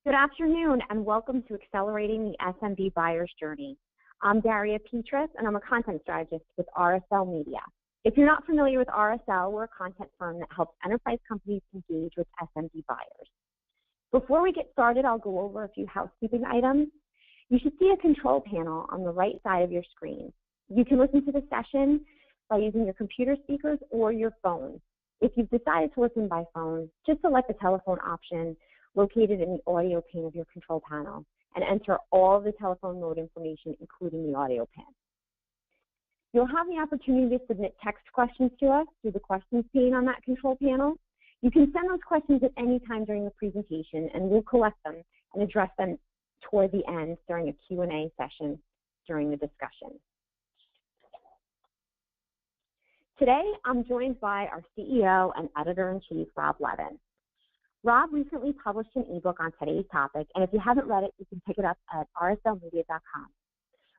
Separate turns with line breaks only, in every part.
Good afternoon and welcome to Accelerating the SMB Buyer's Journey. I'm Daria Pietras and I'm a content strategist with RSL Media. If you're not familiar with RSL, we're a content firm that helps enterprise companies engage with SMB buyers. Before we get started, I'll go over a few housekeeping items. You should see a control panel on the right side of your screen. You can listen to the session by using your computer speakers or your phone. If you've decided to listen by phone, just select the telephone option located in the audio pane of your control panel and enter all of the telephone mode information, including the audio pane. You'll have the opportunity to submit text questions to us through the questions pane on that control panel. You can send those questions at any time during the presentation, and we'll collect them and address them toward the end during a Q&A session during the discussion. Today, I'm joined by our CEO and Editor-in-Chief, Rob Levin. Rob recently published an ebook on today's topic, and if you haven't read it, you can pick it up at rslmedia.com.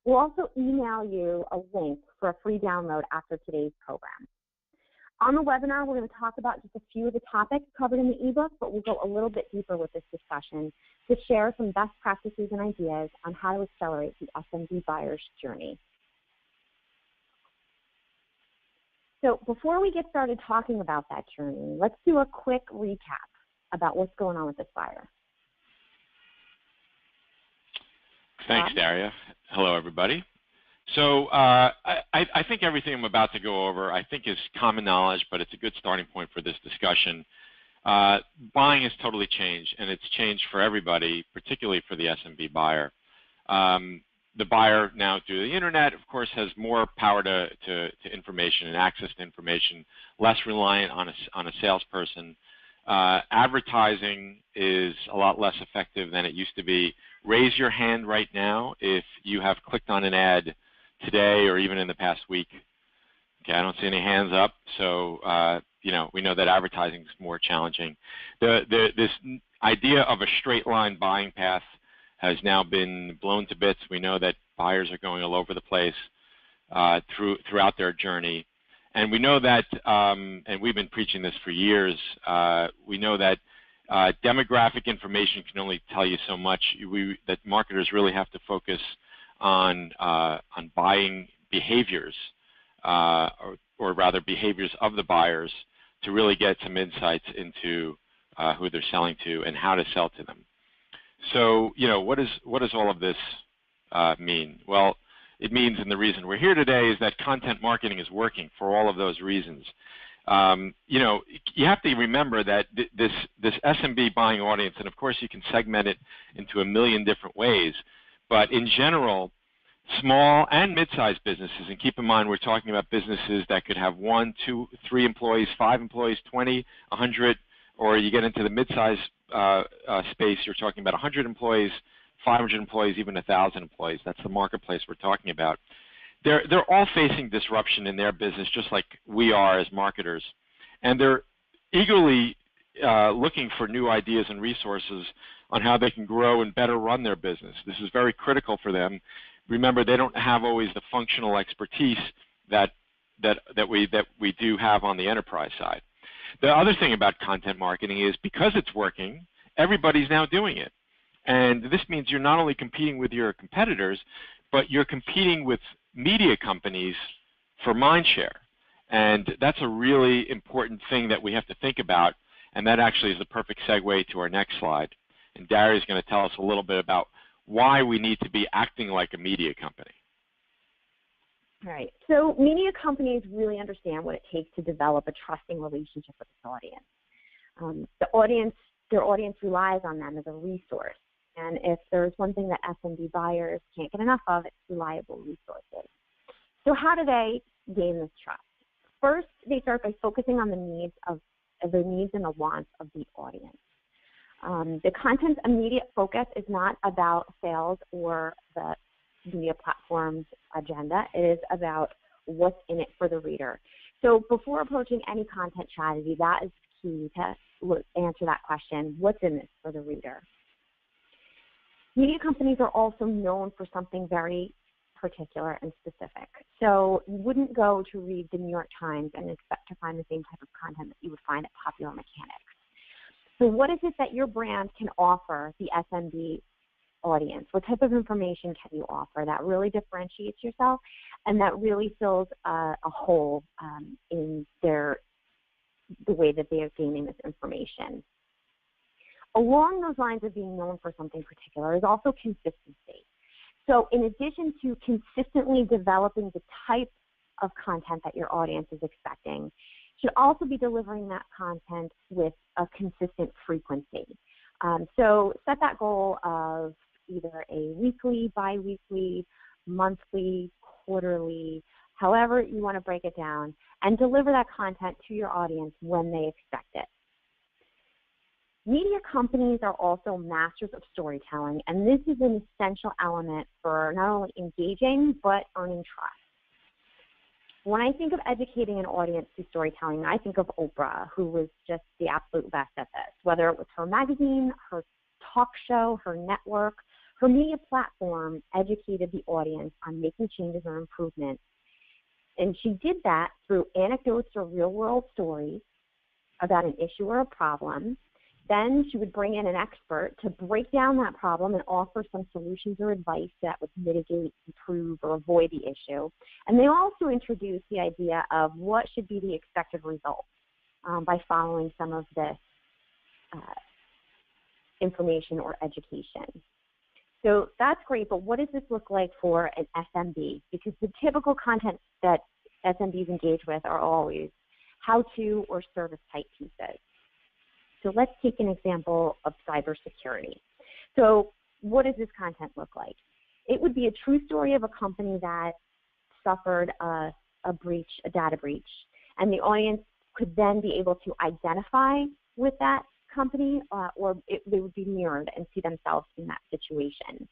We'll also email you a link for a free download after today's program. On the webinar, we're going to talk about just a few of the topics covered in the ebook, but we'll go a little bit deeper with this discussion to share some best practices and ideas on how to accelerate the SMB buyer's journey. So before we get started talking about that journey, let's do a quick recap about what's going on with this buyer.
Thanks, Daria. Hello, everybody. So I think everything I'm about to go over I think is common knowledge, but it's a good starting point for this discussion. Buying has totally changed, and it's changed for everybody, particularly for the SMB buyer. The buyer now through the internet, of course, has more power to information and access to information, less reliant on a salesperson. Advertising is a lot less effective than it used to be. Raise your hand right now if you have clicked on an ad today or even in the past week. Okay, I don't see any hands up, so we know that advertising is more challenging. This idea of a straight line buying path has now been blown to bits. We know that buyers are going all over the place throughout their journey. And we know that, and we've been preaching this for years, we know that demographic information can only tell you so much. That marketers really have to focus on buying behaviors, or rather behaviors of the buyers, to really get some insights into who they're selling to and how to sell to them. So, what does all of this mean? Well, it means, and the reason we're here today is that content marketing is working for all of those reasons. You have to remember that this SMB buying audience, and of course you can segment it into a million different ways, but in general, small and mid-sized businesses, and keep in mind we're talking about businesses that could have 1, 2, 3 employees, 5 employees, 20, 100, or you get into the mid-size space, you're talking about 100 employees, 500 employees, even 1,000 employees. That's the marketplace we're talking about. They're all facing disruption in their business, just like we are as marketers, and they're eagerly looking for new ideas and resources on how they can grow and better run their business. This is very critical for them. Remember, they don't have always the functional expertise that we do have on the enterprise side. The other thing about content marketing is because it's working, everybody's now doing it. And this means you're not only competing with your competitors, but you're competing with media companies for mind share. And that's a really important thing that we have to think about, and that actually is the perfect segue to our next slide. And Daria is going to tell us a little bit about why we need to be acting like a media company.
Right. So media companies really understand what it takes to develop a trusting relationship with its audience. Their audience relies on them as a resource. And if there's one thing that SMB buyers can't get enough of, it's reliable resources. So how do they gain this trust? First, they start by focusing on the needs and the wants of the audience. The content's immediate focus is not about sales or the media platform's agenda. It is about what's in it for the reader. So before approaching any content strategy, that is key to answer that question: what's in this for the reader? Media companies are also known for something very particular and specific. So you wouldn't go to read the New York Times and expect to find the same type of content that you would find at Popular Mechanics. So what is it that your brand can offer the SMB audience? What type of information can you offer that really differentiates yourself and that really fills a hole in the way that they are gaining this information? Along those lines of being known for something particular is also consistency. So in addition to consistently developing the type of content that your audience is expecting, you should also be delivering that content with a consistent frequency. So set that goal of either a weekly, bi-weekly, monthly, quarterly, however you want to break it down, and deliver that content to your audience when they expect it. Media companies are also masters of storytelling, and this is an essential element for not only engaging, but earning trust. When I think of educating an audience through storytelling, I think of Oprah, who was just the absolute best at this, whether it was her magazine, her talk show, her network. Her media platform educated the audience on making changes or improvements. And she did that through anecdotes or real-world stories about an issue or a problem. Then she would bring in an expert to break down that problem and offer some solutions or advice that would mitigate, improve, or avoid the issue. And they also introduced the idea of what should be the expected result by following some of this information or education. So that's great, but what does this look like for an SMB? Because the typical content that SMBs engage with are always how-to or service-type pieces. So let's take an example of cybersecurity. So what does this content look like? It would be a true story of a company that suffered a breach, a data breach, and the audience could then be able to identify with that company or they would be mirrored and see themselves in that situation.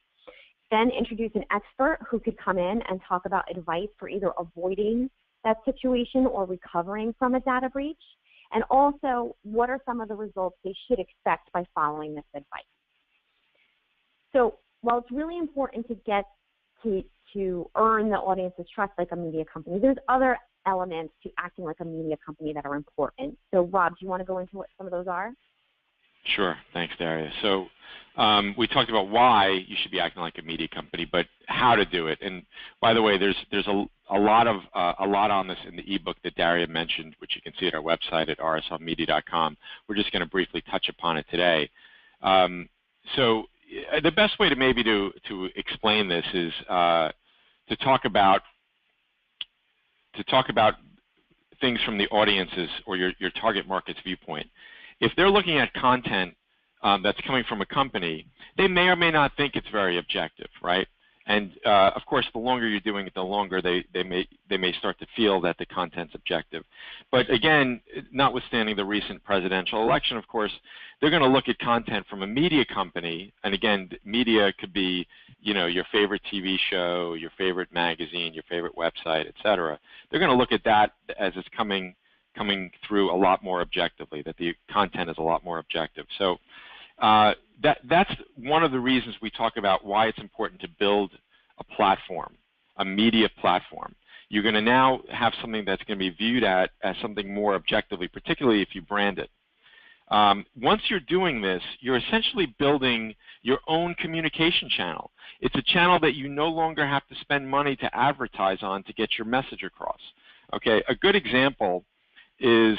Then introduce an expert who could come in and talk about advice for either avoiding that situation or recovering from a data breach. And also, what are some of the results they should expect by following this advice? So while it's really important to get to earn the audience's trust like a media company, there's other elements to acting like a media company that are important. So Rob, do you want to go into what some of those are?
Sure. Thanks, Daria. So we talked about why you should be acting like a media company, but how to do it. And by the way, there's a lot on this in the ebook that Daria mentioned, which you can see at our website at rslmedia.com. We're just going to briefly touch upon it today. So the best way to maybe to explain this is to talk about things from the audience's or your target market's viewpoint. If they're looking at content that's coming from a company, they may or may not think it's very objective, right? And of course, the longer you're doing it, the longer they may start to feel that the content's objective. But again, notwithstanding the recent presidential election, of course, they're going to look at content from a media company. And again, media could be, your favorite TV show, your favorite magazine, your favorite website, et cetera. They're going to look at that as it's coming through a lot more objectively, that the content is a lot more objective. So that's one of the reasons we talk about why it's important to build a platform, a media platform. You're going to now have something that's going to be viewed as something more objectively, particularly if you brand it. Once you're doing this, you're essentially building your own communication channel. It's a channel that you no longer have to spend money to advertise on to get your message across. Okay, a good example is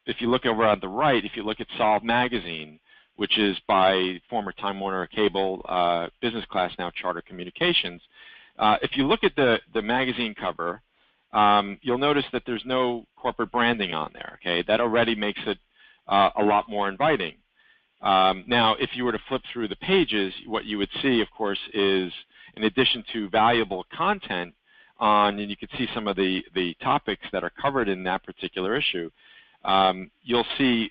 if you look over on the right, if you look at Solve Magazine, which is by former Time Warner Cable business class, now Charter Communications. If you look at the magazine cover, you'll notice that there's no corporate branding on there. Okay, that already makes it a lot more inviting. Now, if you were to flip through the pages, what you would see, of course, is in addition to valuable content, and you can see some of the topics that are covered in that particular issue. You'll see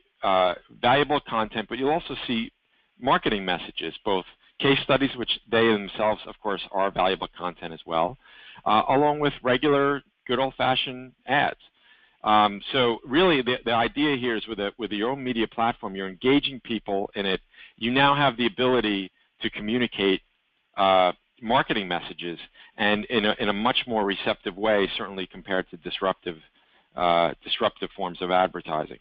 valuable content, but you'll also see marketing messages, both case studies, which they themselves, of course, are valuable content as well, along with regular good old-fashioned ads. So really the idea here is with your own media platform, you're engaging people in it. You now have the ability to communicate marketing messages, and in a much more receptive way, certainly compared to disruptive forms of advertising.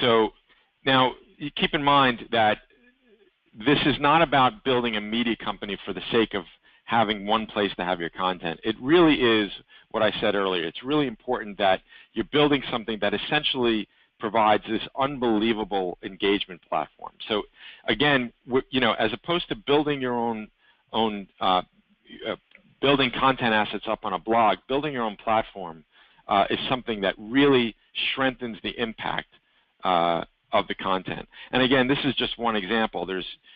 So now you keep in mind that this is not about building a media company for the sake of having one place to have your content. It really is what I said earlier. It's really important that you're building something that essentially provides this unbelievable engagement platform. So again, as opposed to building your own building content assets up on a blog, building your own platform is something that really strengthens the impact of the content. And again, this is just one example.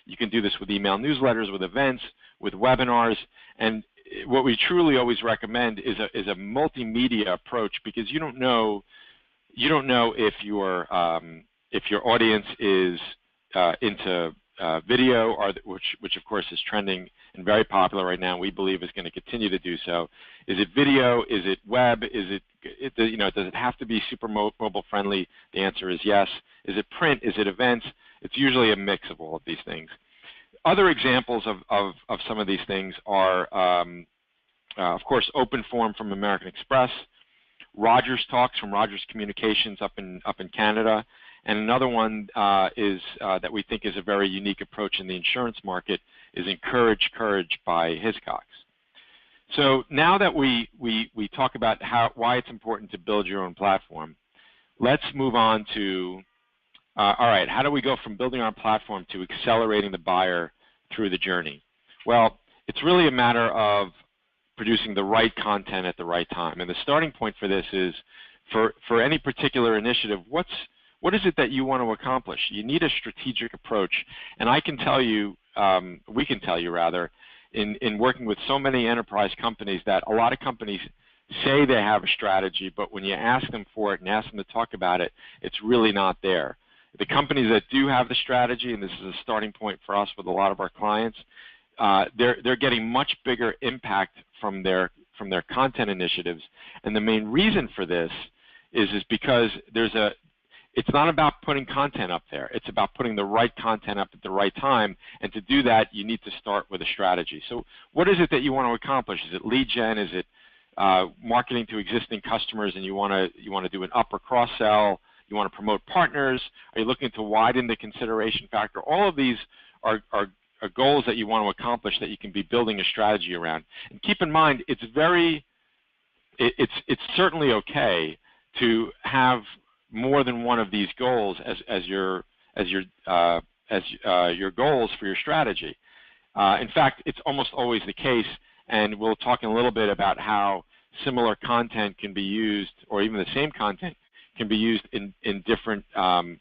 You can do this with email newsletters, with events, with webinars, and what we truly always recommend is a multimedia approach, because you don't know if your audience is into video, which of course is trending and very popular right now. We believe is going to continue to do so. Is it video? Is it web? Does it have to be super mobile friendly? The answer is yes. Is it print? Is it events? It's usually a mix of all of these things. Other examples of some of these things are, of course, Open Forum from American Express, Rogers Talks from Rogers Communications up in Canada, and another one is that we think is a very unique approach in the insurance market is Encourage Courage by Hiscox. So now that we talk about why it's important to build your own platform, let's move on to all right, how do we go from building our platform to accelerating the buyer through the journey? Well, it's really a matter of producing the right content at the right time. And the starting point for this is, for any particular initiative, what is it that you want to accomplish? You need a strategic approach. And I can tell you, we can tell you rather, in working with so many enterprise companies, that a lot of companies say they have a strategy, but when you ask them for it and ask them to talk about it, it's really not there. The companies that do have the strategy, and this is a starting point for us with a lot of our clients, they're getting much bigger impact from their content initiatives. And the main reason for this is because it's not about putting content up there. It's about putting the right content up at the right time. And to do that, you need to start with a strategy. So what is it that you want to accomplish? Is it lead gen? Is it marketing to existing customers, and you want to do an up or cross sell? You want to promote partners? Are you looking to widen the consideration factor? All of these are goals that you want to accomplish that you can be building a strategy around. And keep in mind, it's certainly okay to have more than one of these goals as your goals for your strategy. In fact, it's almost always the case, and we'll talk in a little bit about how similar content can be used, or even the same content can be used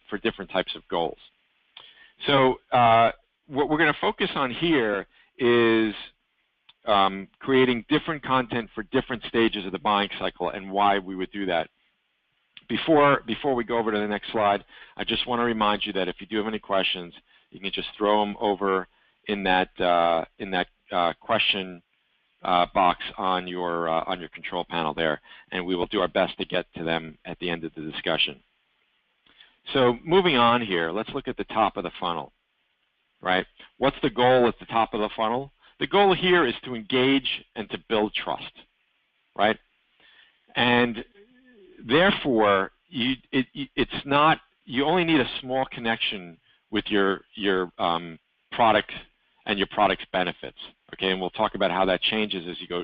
for different types of goals. So what we're going to focus on here is creating different content for different stages of the buying cycle and why we would do that. Before we go over to the next slide, I just want to remind you that if you do have any questions, you can just throw them over in that question box on your control panel there, and we will do our best to get to them at the end of the discussion. So moving on here, let's look at the top of the funnel, right? What's the goal at the top of the funnel? The goal here is to engage and to build trust, right? And therefore, you only need a small connection with your product and your product's benefits. Okay, and we'll talk about how that changes as you go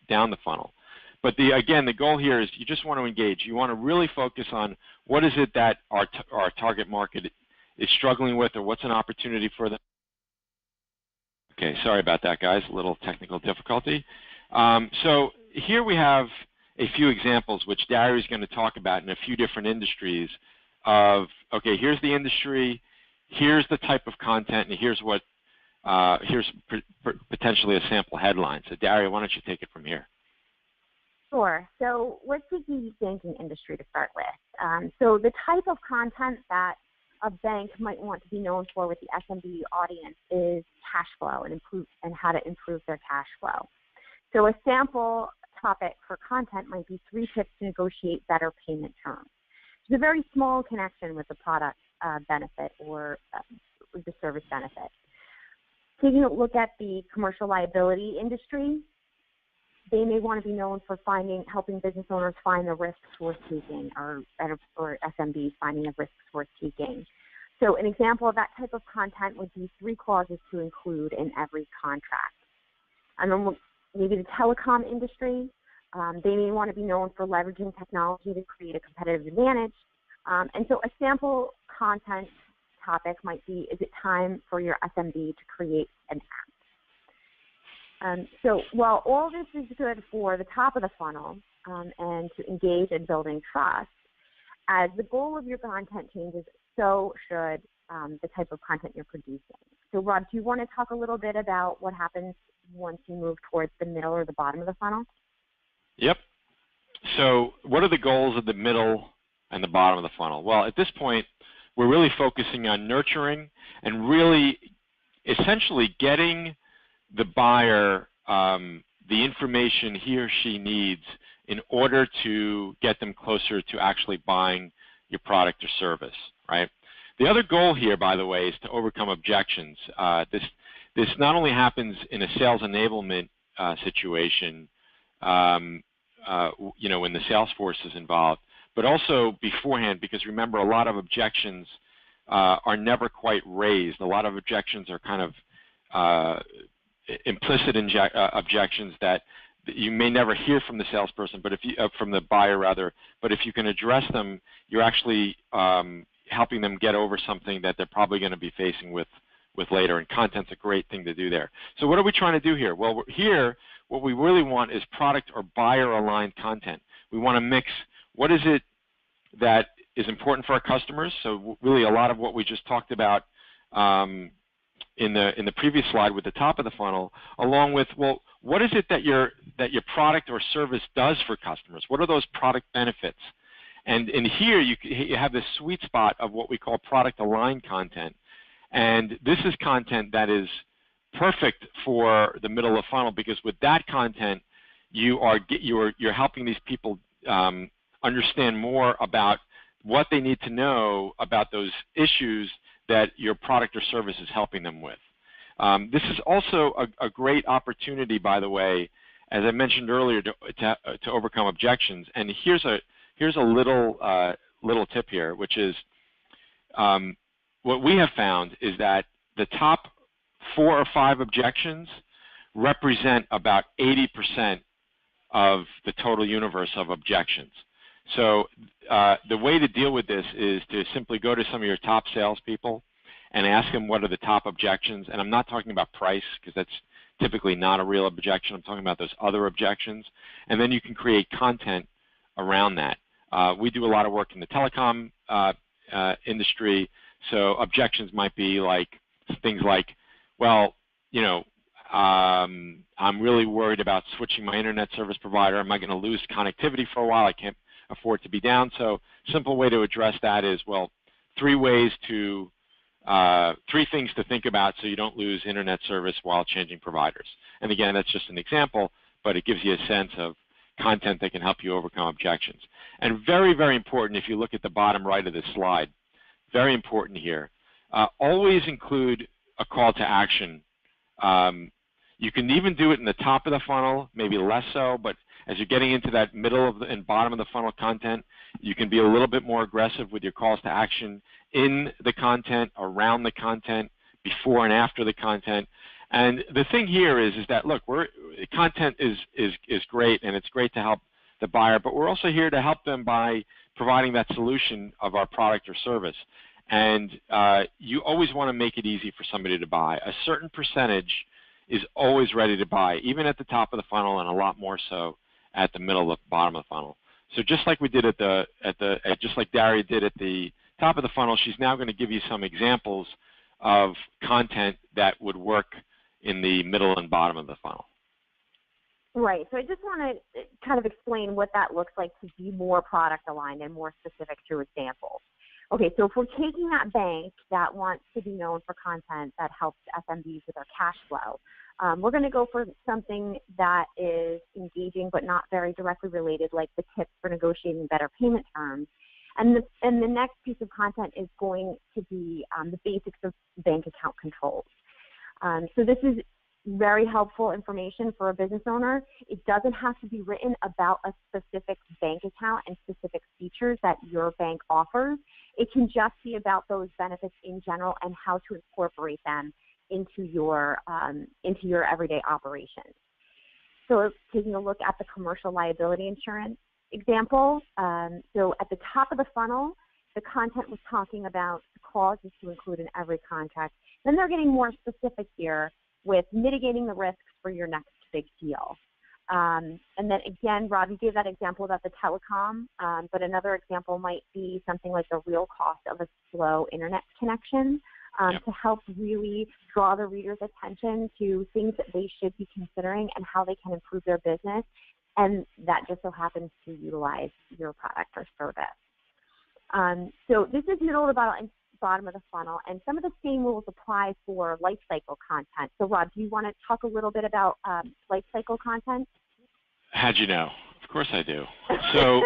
down the funnel. But again, the goal here is you just want to engage. You want to really focus on what is it that our target market is struggling with, or what's an opportunity for them. Okay, sorry about that, guys. A little technical difficulty. So here we have a few examples which Daria is going to talk about in a few different industries of, okay, here's the industry, here's the type of content, and here's potentially a sample headline. So Daria, why don't you take it from here?
Sure. So let's take the banking industry to start with. So the type of content that a bank might want to be known for with the SMB audience is cash flow and how to improve their cash flow. So a sample topic for content might be 3 tips to negotiate better payment terms. It's a very small connection with the product benefit or with the service benefit. Taking a look at the commercial liability industry, they may want to be known for helping business owners find the risks worth taking, or SMBs finding the risks worth taking. So an example of that type of content would be 3 clauses to include in every contract. And then maybe the telecom industry, they may want to be known for leveraging technology to create a competitive advantage. And so a sample content topic might be, is it time for your SMB to create an app? So while all this is good for the top of the funnel and to engage in building trust, as the goal of your content changes, so should the type of content you're producing. So Rob, do you want to talk a little bit about what happens once you move towards the middle or the bottom of the funnel?
Yep. So what are the goals of the middle and the bottom of the funnel? Well, at this point, we're really focusing on nurturing and really essentially getting the buyer the information he or she needs in order to get them closer to actually buying your product or service, right? The other goal here, by the way, is to overcome objections. This not only happens in a sales enablement situation, when the sales force is involved, but also beforehand, because remember, a lot of objections are never quite raised. A lot of objections are kind of implicit objections that you may never hear from the salesperson, but if you from the buyer rather. But if you can address them, you're actually helping them get over something that they're probably going to be facing with later. And content's a great thing to do there. So what are we trying to do here? Well, here what we really want is product or buyer aligned content. We want to mix what is it that is important for our customers. So really a lot of what we just talked about in the previous slide with the top of the funnel, along with, well, what is it that your product or service does for customers? What are those product benefits? And in here you have this sweet spot of what we call product aligned content. And this is content that is perfect for the middle of the funnel, because with that content you're helping these people understand more about what they need to know about those issues that your product or service is helping them with. This is also a great opportunity, by the way, as I mentioned earlier, to overcome objections. And here's a little tip here, which is what we have found is that the top 4 or 5 objections represent about 80% of the total universe of objections. So the way to deal with this is to simply go to some of your top salespeople and ask them what are the top objections. And I'm not talking about price, because that's typically not a real objection. I'm talking about those other objections. And then you can create content around that. We do a lot of work in the telecom industry, so objections might be like things like, well, I'm really worried about switching my internet service provider. Am I going to lose connectivity for a while? I can't afford to be down. So simple way to address that is, well, 3 things to think about so you don't lose internet service while changing providers. And again, that's just an example, but it gives you a sense of content that can help you overcome objections. And very, very important, if you look at the bottom right of this slide, very important here, always include a call to action. You can even do it in the top of the funnel, maybe less so, but as you're getting into that middle and bottom of the funnel content, you can be a little bit more aggressive with your calls to action in the content, around the content, before and after the content. And the thing here is that, look, content is great, and it's great to help the buyer, but we're also here to help them by providing that solution of our product or service. And you always want to make it easy for somebody to buy. A certain percentage is always ready to buy, even at the top of the funnel, and a lot more so at the middle of the bottom of the funnel. So just like we did just like Daria did at the top of the funnel, she's now going to give you some examples of content that would work in the middle and bottom of the funnel.
Right. So I just want to kind of explain what that looks like to be more product aligned and more specific through examples. Okay, so if we're taking that bank that wants to be known for content that helps SMBs with their cash flow, we're going to go for something that is engaging but not very directly related, like the tips for negotiating better payment terms. And the next piece of content is going to be the basics of bank account controls. So this is very helpful information for a business owner. It doesn't have to be written about a specific bank account and specific features that your bank offers. It can just be about those benefits in general and how to incorporate them into your everyday operations. So taking a look at the commercial liability insurance example, so at the top of the funnel, the content was talking about the clauses to include in every contract. Then they're getting more specific here with mitigating the risks for your next big deal. And then again, Rob, you gave that example about the telecom, but another example might be something like the real cost of a slow internet connection to help really draw the reader's attention to things that they should be considering and how they can improve their business. And that just so happens to utilize your product or service. So this is middle of the bottom of the funnel, and some of the same rules apply for life cycle content. So Rob, do you want to talk a little bit about life cycle content?
How'd you know? Of course I do. So,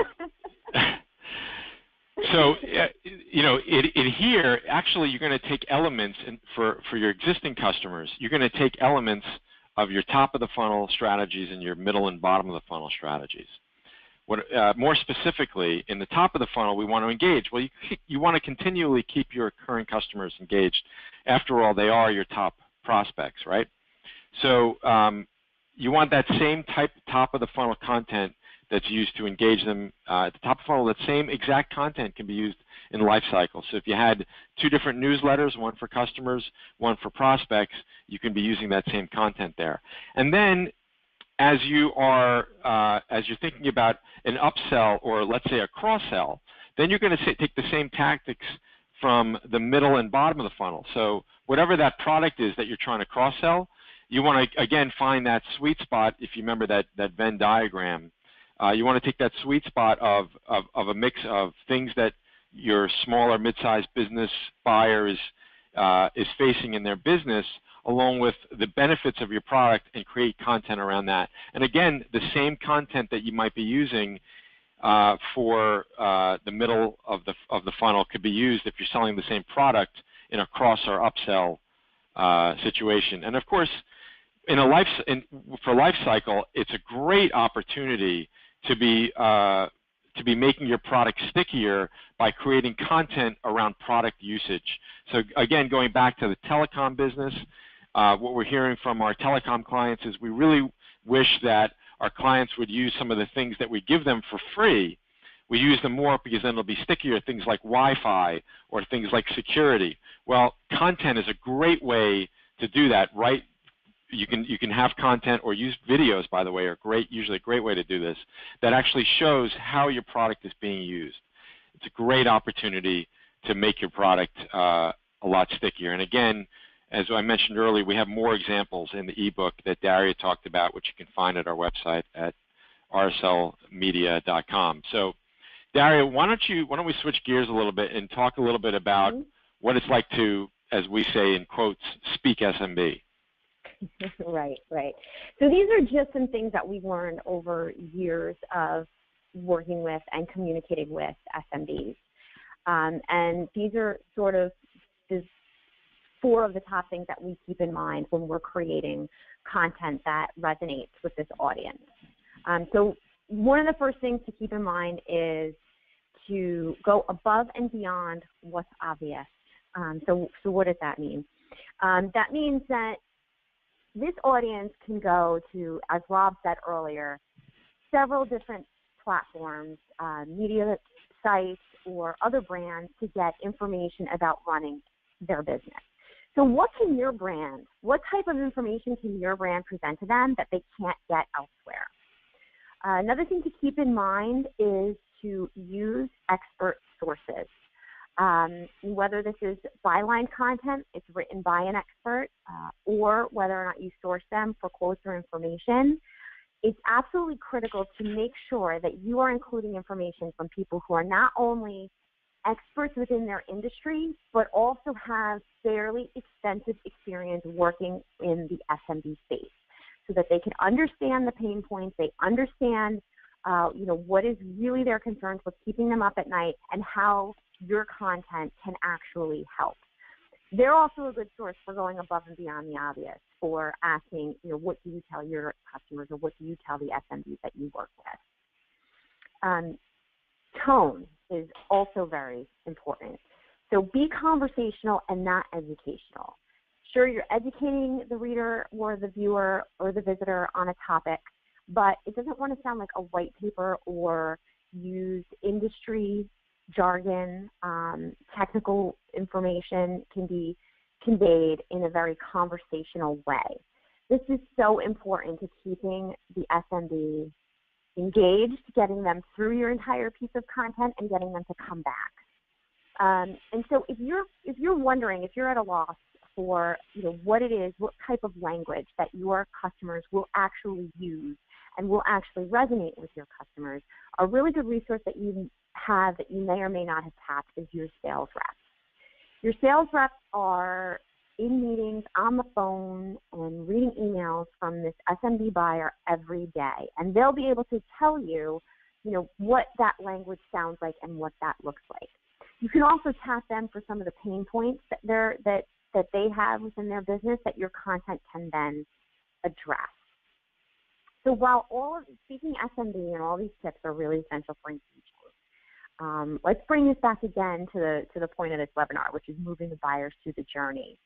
in here, actually, you're going to take elements, and for your existing customers, you're going to take elements of your top of the funnel strategies and your middle and bottom of the funnel strategies. More specifically, in the top of the funnel, we want to engage. Well, you want to continually keep your current customers engaged. After all, they are your top prospects, right? So you want that same type top of the funnel content that's used to engage them at the top of the funnel. That same exact content can be used in life cycle. So if you had two different newsletters, one for customers, one for prospects, you can be using that same content there. And then as you're thinking about an upsell or let's say a cross-sell, then you're going to take the same tactics from the middle and bottom of the funnel. So whatever that product is that you're trying to cross-sell, you want to, again, find that sweet spot. If you remember that Venn diagram, you want to take that sweet spot of a mix of things that your small or mid-sized business buyer is facing in their business, along with the benefits of your product, and create content around that. And again, the same content that you might be using for the middle of the funnel could be used if you're selling the same product in a cross or upsell situation. And of course, for life cycle, it's a great opportunity to be making your product stickier by creating content around product usage. So again, going back to the telecom business, what we're hearing from our telecom clients is we really wish that our clients would use some of the things that we give them for free. We use them more because then it'll be stickier, things like Wi-Fi or things like security. Well, content is a great way to do that, right? You can have content or use videos, by the way, are usually a great way to do this, that actually shows how your product is being used. It's a great opportunity to make your product a lot stickier. And again, as I mentioned earlier, we have more examples in the ebook that Daria talked about, which you can find at our website at rslmedia.com. So, Daria, why don't we switch gears a little bit and talk a little bit about what it's like to, as we say in quotes, speak SMB.
Right. So these are just some things that we've learned over years of working with and communicating with SMBs. And these are sort of four of the top things that we keep in mind when we're creating content that resonates with this audience. So one of the first things to keep in mind is to go above and beyond what's obvious. So what does that mean? That means that this audience can go to, as Rob said earlier, several different platforms, media sites, or other brands to get information about running their business. So what type of information can your brand present to them that they can't get elsewhere? Another thing to keep in mind is to use expert sources. Whether this is byline content, it's written by an expert, or whether or not you source them for quotes or information, it's absolutely critical to make sure that you are including information from people who are not only experts within their industry, but also have fairly extensive experience working in the SMB space, so that they can understand the pain points, they understand what is really their concerns, what's keeping them up at night, and how your content can actually help. they're also a good source for going above and beyond the obvious, for asking, what do you tell your customers, or what do you tell the SMBs that you work with? Tone is also very important. So be conversational and not educational. Sure, you're educating the reader or the viewer or the visitor on a topic, but it doesn't want to sound like a white paper or use industry jargon. Technical information can be conveyed in a very conversational way. This is so important to keeping the SMB engaged, getting them through your entire piece of content, and getting them to come back. And so if you're wondering, if you're at a loss for what it is, what type of language that your customers will actually use and will actually resonate with your customers, a really good resource that you have that you may or may not have tapped is your sales reps. Your sales reps are in meetings, on the phone, and reading emails from this SMB buyer every day, and they'll be able to tell you, what that language sounds like and what that looks like. You can also tap them for some of the pain points that they have within their business that your content can then address. So while speaking SMB and all these tips are really essential for engagement, let's bring this back again to the point of this webinar, which is moving the buyers through the journey.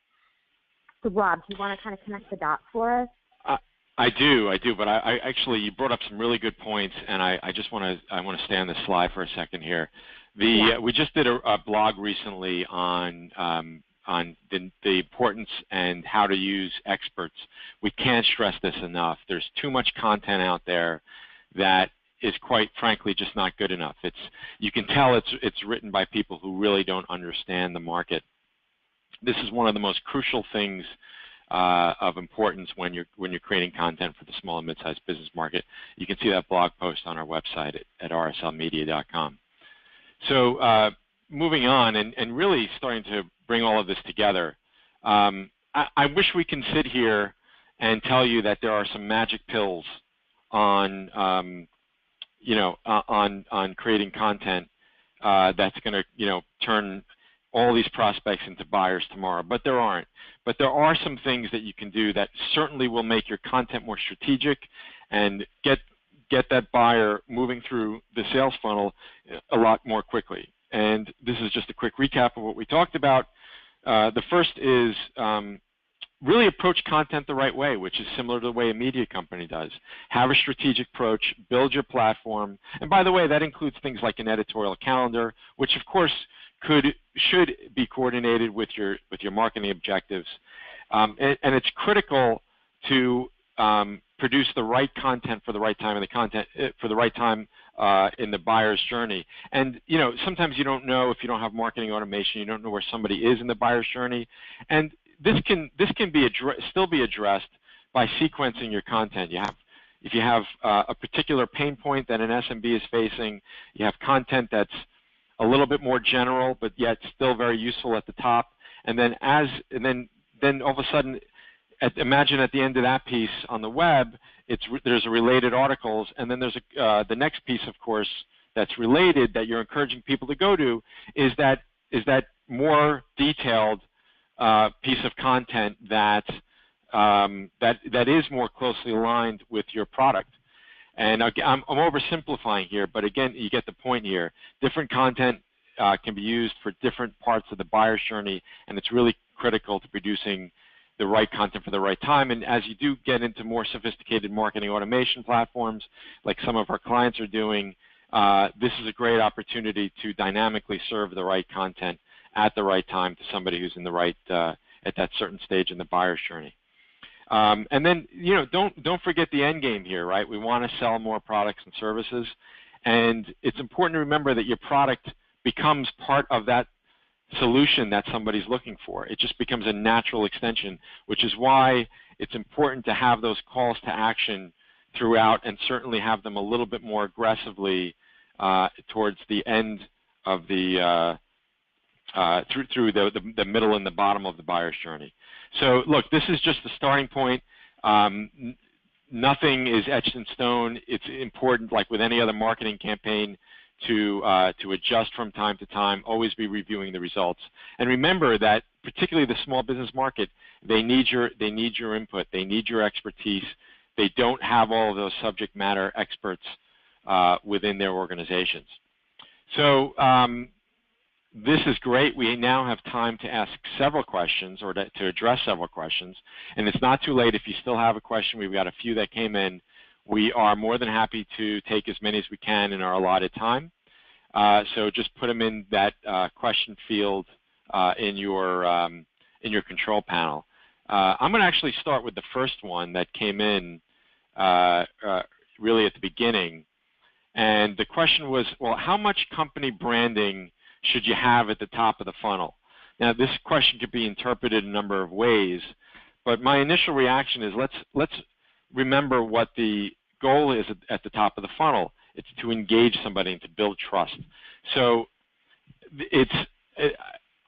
So Rob, do you want to kind of connect the dots for us?
I do, but I actually, you brought up some really good points, and I want to stay on this slide for a second here. We just did a blog recently on the importance and how to use experts. We can't stress this enough. There's too much content out there that is quite frankly just not good enough. You can tell it's written by people who really don't understand the market. This is one of the most crucial things of importance when you're creating content for the small and mid-sized business market. You can see that blog post on our website at rslmedia.com. So moving on and really starting to bring all of this together, I wish we can sit here and tell you that there are some magic pills on creating content that's going to turn all these prospects into buyers tomorrow, but there aren't. But there are some things that you can do that certainly will make your content more strategic and get that buyer moving through the sales funnel a lot more quickly. And this is just a quick recap of what we talked about. The first is really approach content the right way, which is similar to the way a media company does. Have a strategic approach, build your platform, and by the way, that includes things like an editorial calendar, which of course should be coordinated with your marketing objectives, and it's critical to produce the right content for the right time in the content for the right time in the buyer's journey. And sometimes you don't know, if you don't have marketing automation, you don't know where somebody is in the buyer's journey, and this can still be addressed by sequencing your content. If you have a particular pain point that an SMB is facing, you have content that's a little bit more general, but yet still very useful at the top. And then then all of a sudden, imagine at the end of that piece on the web, there's a related articles, and then there's the next piece, of course, that's related that you're encouraging people to go to is that more detailed piece of content that is more closely aligned with your product. And I'm oversimplifying here, but again, you get the point here. Different content can be used for different parts of the buyer's journey, and it's really critical to producing the right content for the right time. And as you do get into more sophisticated marketing automation platforms, like some of our clients are doing, this is a great opportunity to dynamically serve the right content at the right time to somebody who's in the right at that certain stage in the buyer's journey. And then, don't forget the end game here, right? We want to sell more products and services, and it's important to remember that your product becomes part of that solution that somebody's looking for. It just becomes a natural extension, which is why it's important to have those calls to action throughout, and certainly have them a little bit more aggressively towards the end of the through the middle and the bottom of the buyer's journey. So look, this is just the starting point. Nothing is etched in stone. It's important, like with any other marketing campaign, to adjust from time to time, always be reviewing the results. And remember that particularly the small business market, they need your input. They need your expertise. They don't have all of those subject matter experts within their organizations. So this is great. We now have time to ask several questions or to address several questions. And it's not too late if you still have a question. We've got a few that came in. We are more than happy to take as many as we can in our allotted time. So just put them in that question field in your control panel. I'm going to actually start with the first one that came in really at the beginning. And the question was, well, how much company branding should you have at the top of the funnel? Now, this question could be interpreted a number of ways, but my initial reaction is let's remember what the goal is at the top of the funnel. It's to engage somebody and to build trust. So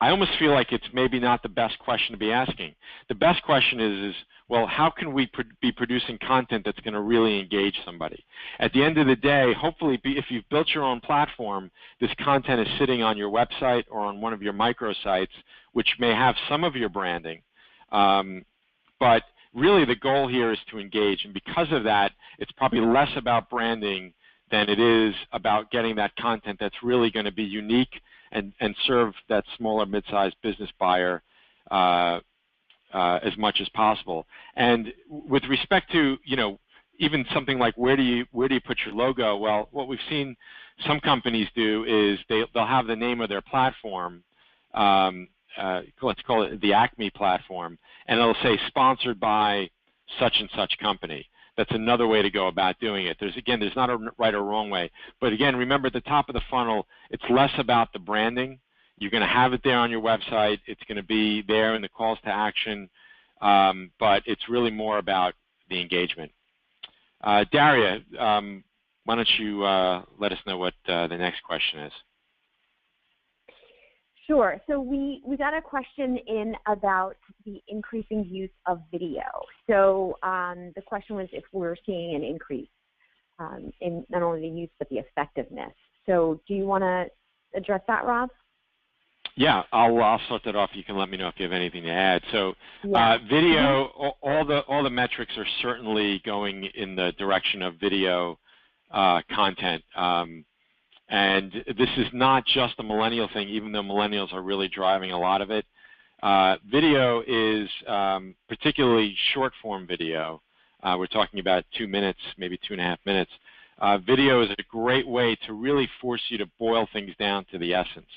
I almost feel like it's maybe not the best question to be asking. The best question is well, how can we be producing content that's going to really engage somebody? At the end of the day, hopefully, if you've built your own platform, this content is sitting on your website or on one of your microsites, which may have some of your branding. But really, the goal here is to engage. And because of that, it's probably less about branding than it is about getting that content that's really going to be unique and serve that smaller, mid-sized business buyer as much as possible. And with respect to, even something like where do you put your logo? Well, what we've seen some companies do is they'll have the name of their platform. Let's call it the Acme platform, and it'll say sponsored by such and such company. That's another way to go about doing it. There's not a right or wrong way. But again, remember at the top of the funnel, it's less about the branding. You're going to have it there on your website. It's going to be there in the calls to action. But it's really more about the engagement. Daria, why don't you let us know what the next question is?
Sure. So we got a question in about the increasing use of video. So the question was if we're seeing an increase in not only the use but the effectiveness. So do you want to address that, Rob?
Yeah, I'll start that off. You can let me know if you have anything to add. So video, all the metrics are certainly going in the direction of video content. And this is not just a millennial thing, even though millennials are really driving a lot of it. Video is particularly short-form video. We're talking about 2 minutes, maybe 2.5 minutes. Video is a great way to really force you to boil things down to the essence.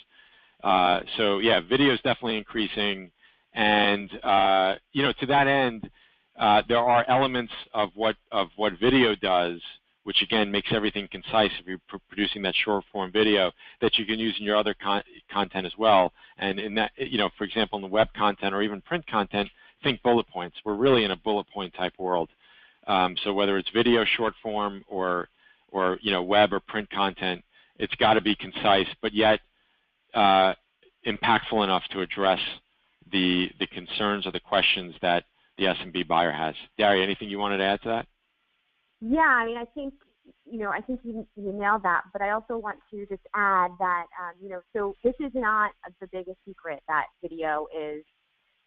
So yeah, video is definitely increasing. And to that end, there are elements of what video does, which again makes everything concise if you're producing that short form video, that you can use in your other content as well. And in that, for example, in the web content or even print content, think bullet points. We're really in a bullet point type world. So whether it's video short form or web or print content, it's got to be concise, but yet impactful enough to address the concerns or the questions that the SMB buyer has. Daria, anything you wanted to add to that?
Yeah, I mean, I think you nailed that, but I also want to just add that, so this is not the biggest secret that video is.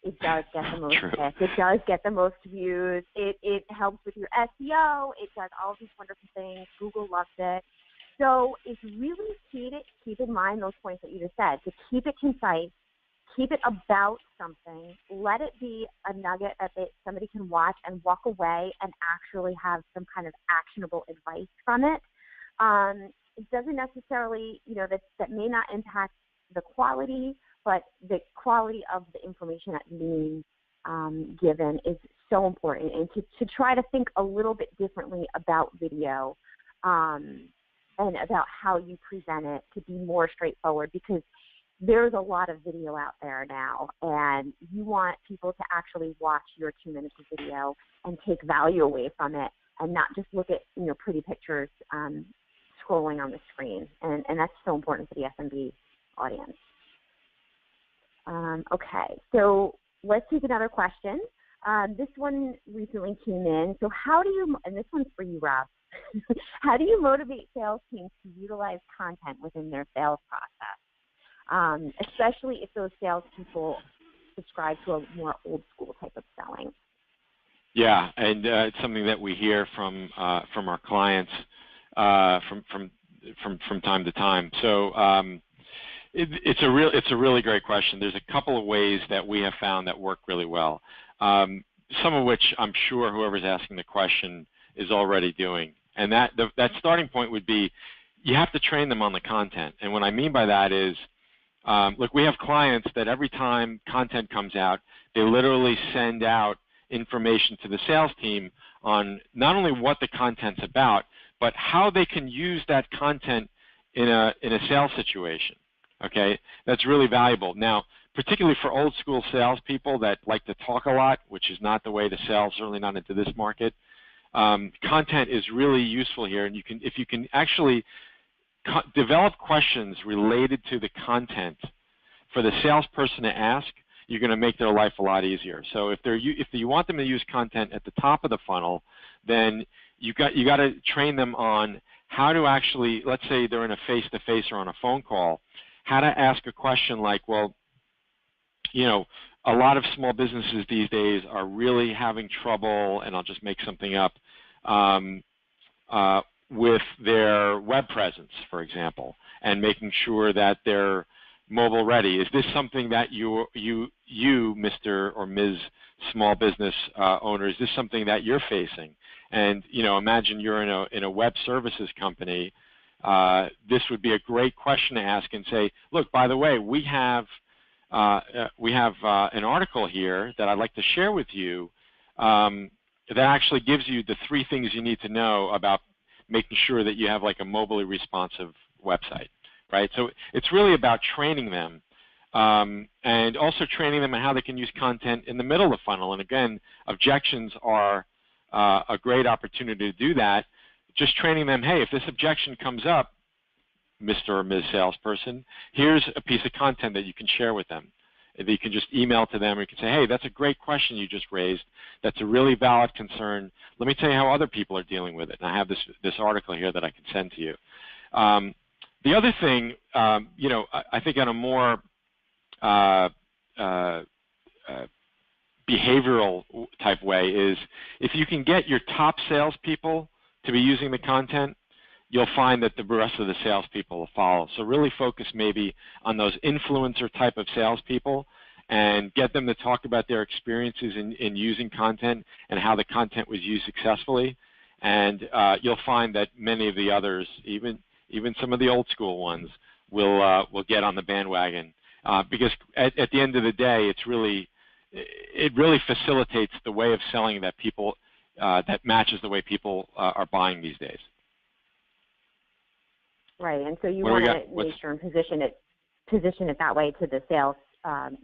It does get the most clicks. It does get the most views. It helps with your SEO. It does all these wonderful things. Google loves it. So it's really key to keep in mind those points that you just said, to keep it concise, keep it about something, let it be a nugget that somebody can watch and walk away and actually have some kind of actionable advice from it. It doesn't necessarily, that may not impact the quality, but the quality of the information that's being given is so important. And to try to think a little bit differently about video and about how you present it, to be more straightforward, because there's a lot of video out there now, and you want people to actually watch your 2 minutes of video and take value away from it and not just look at, pretty pictures scrolling on the screen. And that's so important for the SMB audience. Okay, so let's take another question. This one recently came in. So how do you, and this one's for you, Rob, how do you motivate sales teams to utilize content within their sales process? Especially if those salespeople subscribe to a more old school type of selling.
Yeah, and it's something that we hear from our clients from time to time. So it's a really great question. There's a couple of ways that we have found that work really well. Some of which I'm sure whoever's asking the question is already doing. And that starting point would be, you have to train them on the content. And what I mean by that is, look, we have clients that every time content comes out, they literally send out information to the sales team on not only what the content's about, but how they can use that content in a sales situation. Okay, that's really valuable. Now, particularly for old school salespeople that like to talk a lot, which is not the way to sell, certainly not into this market, content is really useful here. And if you can actually develop questions related to the content for the salesperson to ask, you're going to make their life a lot easier. So if you want them to use content at the top of the funnel, then you got to train them on how to actually, let's say they're in a face-to-face or on a phone call, how to ask a question like, well, you know, a lot of small businesses these days are really having trouble, and I'll just make something up, with their web presence, for example, and making sure that they're mobile ready. Is this something that you, Mr. or Ms. Small Business owner, is this something that you're facing? And you know, imagine you're in a web services company. This would be a great question to ask and say, look, by the way, we have an article here that I'd like to share with you that actually gives you the 3 things you need to know about making sure that you have like a mobily responsive website, right? So it's really about training them and also training them on how they can use content in the middle of the funnel. And again, objections are a great opportunity to do that. Just training them, hey, if this objection comes up, Mr. or Ms. Salesperson, here's a piece of content that you can share with them. That you can just email to them, or you can say, hey, that's a great question you just raised. That's a really valid concern. Let me tell you how other people are dealing with it. And I have this article here that I can send to you. The other thing, you know, I think on a more behavioral type way is, if you can get your top salespeople to be using the content, you'll find that the rest of the salespeople will follow. So really focus maybe on those influencer type of salespeople and get them to talk about their experiences in using content and how the content was used successfully. And you'll find that many of the others, even some of the old school ones, will get on the bandwagon because at the end of the day, it really facilitates the way of selling that people that matches the way people are buying these days.
Right, and so you want to make sure and position it that way to the sales,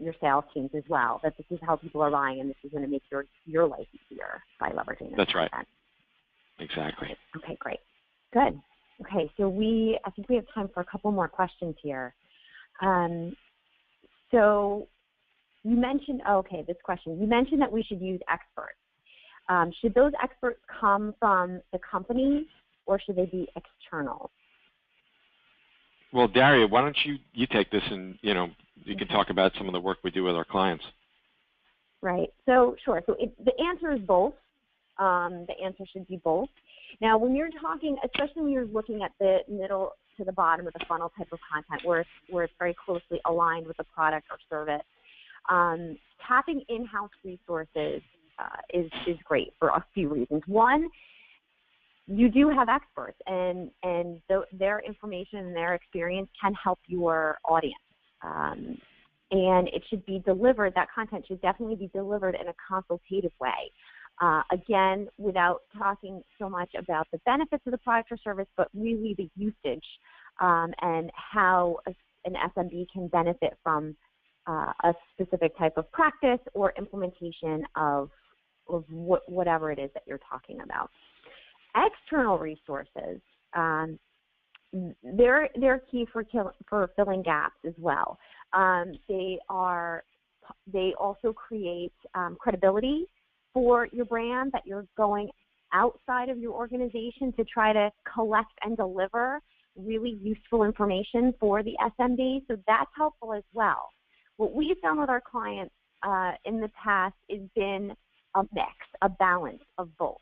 your sales teams as well. That this is how people are buying, and this is going to make your life easier by leveraging this.
That's
content.
Right. Exactly.
Okay, great, good. Okay, so I think we have time for a couple more questions here. So you mentioned, this question. You mentioned that we should use experts. Should those experts come from the company, or should they be external?
Well, Daria, why don't you take this, and you can talk about some of the work we do with our clients.
Right. So sure. So the answer is both. The answer should be both. Now, when you're talking, especially when you're looking at the middle to the bottom of the funnel type of content, where it's very closely aligned with the product or service, tapping in-house resources is great for a few reasons. One, you do have experts, and their information and their experience can help your audience. And it should be delivered, that content should definitely be delivered in a consultative way. Again, without talking so much about the benefits of the product or service, but really the usage and how an SMB can benefit from a specific type of practice or implementation of whatever it is that you're talking about. External resources, they're key for filling gaps as well. They also create credibility for your brand, that you're going outside of your organization to try to collect and deliver really useful information for the SMB. So that's helpful as well. What we've done with our clients in the past has been a mix, a balance of both.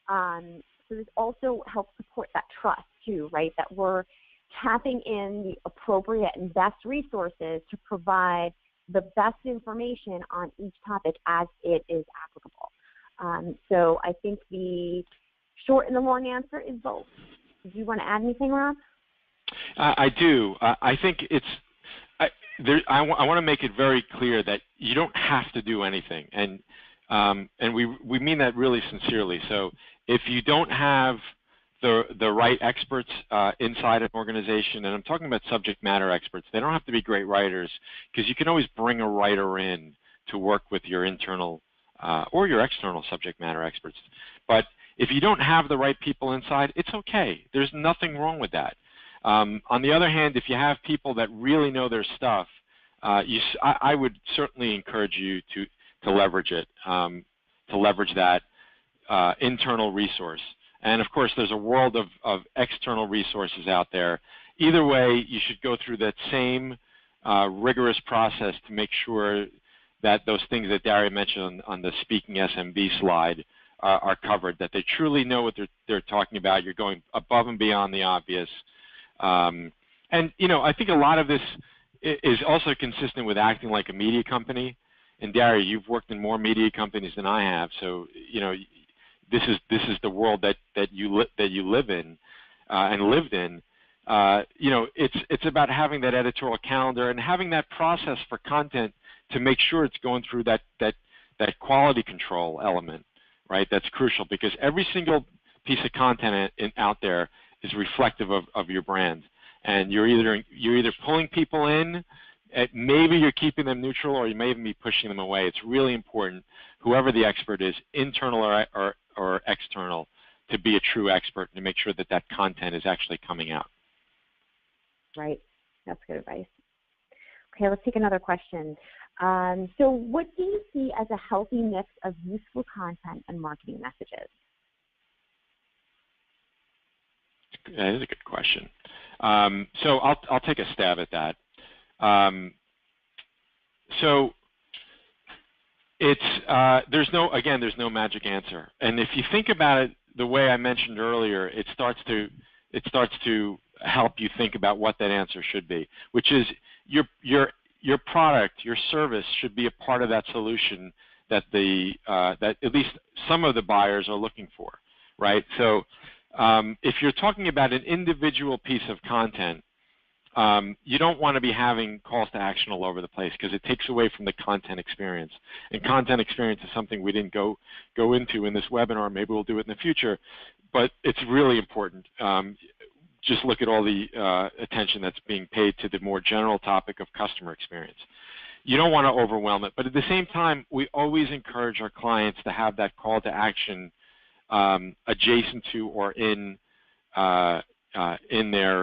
So this also helps support that trust too, right? That we're tapping in the appropriate and best resources to provide the best information on each topic as it is applicable. So I think the short and the long answer is both. Do you want to add anything, Rob?
I do. I think I want to make it very clear that you don't have to do anything, and we mean that really sincerely. So if you don't have the right experts inside an organization, and I'm talking about subject matter experts, they don't have to be great writers, because you can always bring a writer in to work with your internal or your external subject matter experts. But if you don't have the right people inside, it's okay. There's nothing wrong with that. On the other hand, if you have people that really know their stuff, I would certainly encourage you to leverage it, to leverage that internal resource. And of course, there's a world of external resources out there. Either way, you should go through that same rigorous process to make sure that those things that Daria mentioned on the Speaking SMB slide are covered, that they truly know what they're talking about. You're going above and beyond the obvious. And, you know, I think a lot of this is also consistent with acting like a media company. And Daria, you've worked in more media companies than I have, so, you know, this is the world that you live in and lived in. You know, it's about having that editorial calendar and having that process for content to make sure it's going through that quality control element, right? That's crucial, because every single piece of content out there is reflective of your brand, and you're either pulling people in, maybe you're keeping them neutral, or you may even be pushing them away. It's really important, whoever the expert is, internal or external, to be a true expert and to make sure that that content is actually coming out.
Right. That's good advice. Okay, let's take another question. So what do you see as a healthy mix of useful content and marketing messages?
That is a good question. So I'll take a stab at that. So it's there's no magic answer. And if you think about it the way I mentioned earlier, it starts to help you think about what that answer should be, which is your product, your service should be a part of that solution that that at least some of the buyers are looking for, right? So if you're talking about an individual piece of content, you don't want to be having calls to action all over the place, because it takes away from the content experience. And content experience is something we didn't go into in this webinar. Maybe we'll do it in the future, but it's really important. Just look at all the attention that's being paid to the more general topic of customer experience. You don't want to overwhelm it, but at the same time, we always encourage our clients to have that call to action adjacent to or in their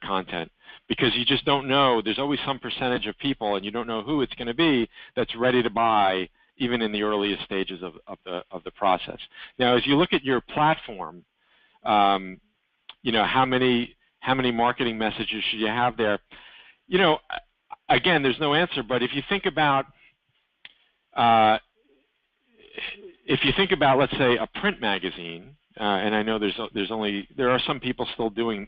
content, because you just don't know. There's always some percentage of people, and you don't know who it's going to be, that's ready to buy, even in the earliest stages of the process. Now, as you look at your platform, you know, how many marketing messages should you have there? You know, again, there's no answer, but if you think about let's say a print magazine, and I know there are some people still doing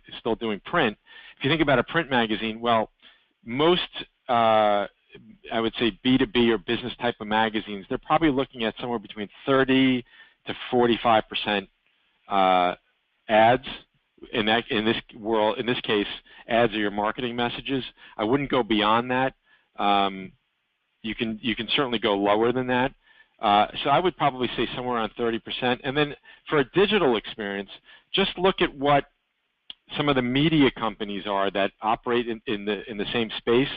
print. If you think about a print magazine, well, most I would say B2B or business type of magazines, they're probably looking at somewhere between 30 to 45% ads. In this case, ads are your marketing messages. I wouldn't go beyond that. You can certainly go lower than that. So I would probably say somewhere around 30%. And then for a digital experience, just look at what some of the media companies are that operate in the same space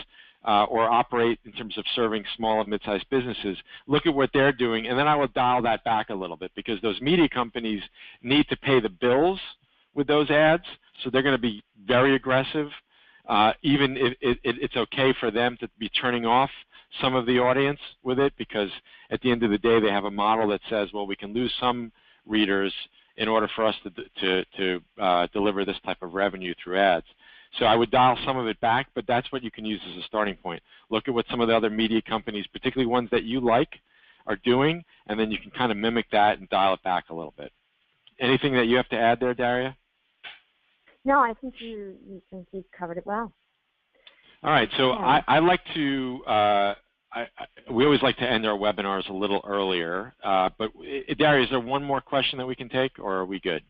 or operate in terms of serving small and mid-sized businesses. Look at what they're doing, and then I will dial that back a little bit, because those media companies need to pay the bills with those ads, so they're going to be very aggressive. Even if it's okay for them to be turning off some of the audience with it, because at the end of the day, they have a model that says, well, we can lose some readers in order for us to deliver this type of revenue through ads. So I would dial some of it back, but that's what you can use as a starting point. Look at what some of the other media companies, particularly ones that you like, are doing, and then you can kind of mimic that and dial it back a little bit. Anything that you have to add there, Daria?
No, I think you've covered it well.
All right, so
yeah.
I like to, we always like to end our webinars a little earlier, but Daria, is there one more question that we can take, or are we good?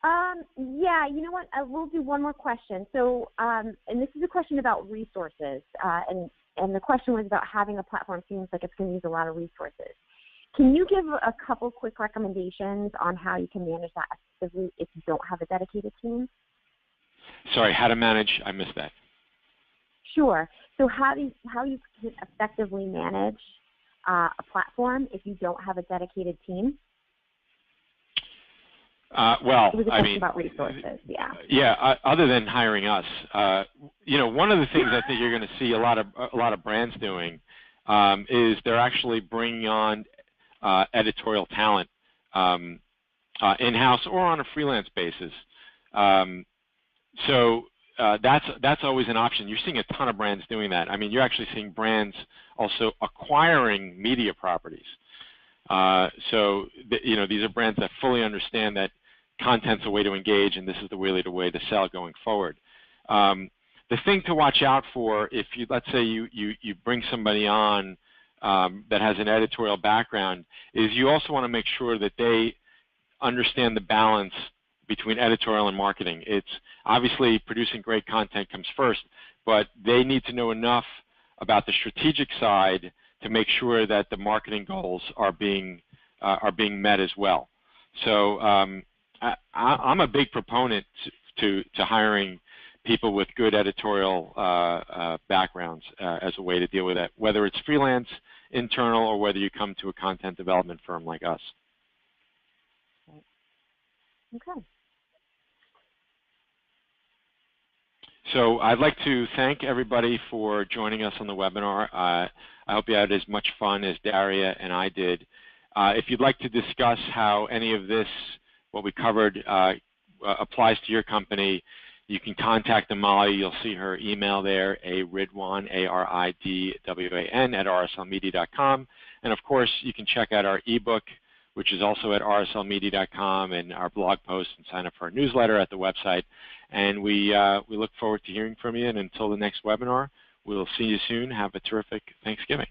Yeah, you know what, we'll do one more question. So, and this is a question about resources, and the question was about having a platform seems like it's going to use a lot of resources. Can you give a couple quick recommendations on how you can manage that effectively if you don't have a dedicated team?
Sorry, how to manage? I missed that.
Sure. So how you can effectively manage a platform if you don't have a dedicated team?
Well,
it was a
I
question
mean,
about resources. Yeah.
Yeah. Other than hiring us, you know, one of the things I think you're going to see a lot of brands doing is they're actually bringing on editorial talent in-house or on a freelance basis. So that's always an option. You're seeing a ton of brands doing that. I mean, you're actually seeing brands also acquiring media properties. So you know, these are brands that fully understand that content's a way to engage, and this is really the way to sell going forward. The thing to watch out for, if you, let's say you bring somebody on that has an editorial background, is you also want to make sure that they understand the balance between editorial and marketing. It's obviously producing great content comes first, but they need to know enough about the strategic side to make sure that the marketing goals are being met as well. So I'm a big proponent to hiring people with good editorial backgrounds as a way to deal with that, whether it's freelance, internal, or whether you come to a content development firm like us.
Okay.
So I'd like to thank everybody for joining us on the webinar. I hope you had as much fun as Daria and I did. If you'd like to discuss how any of this, what we covered, applies to your company, you can contact Amali. You'll see her email there, aridwan, A-R-I-D-W-A-N, at rslmedia.com. And of course, you can check out our ebook, which is also at rslmedia.com, and our blog posts, and sign up for our newsletter at the website. And we look forward to hearing from you. And until the next webinar, we'll see you soon. Have a terrific Thanksgiving.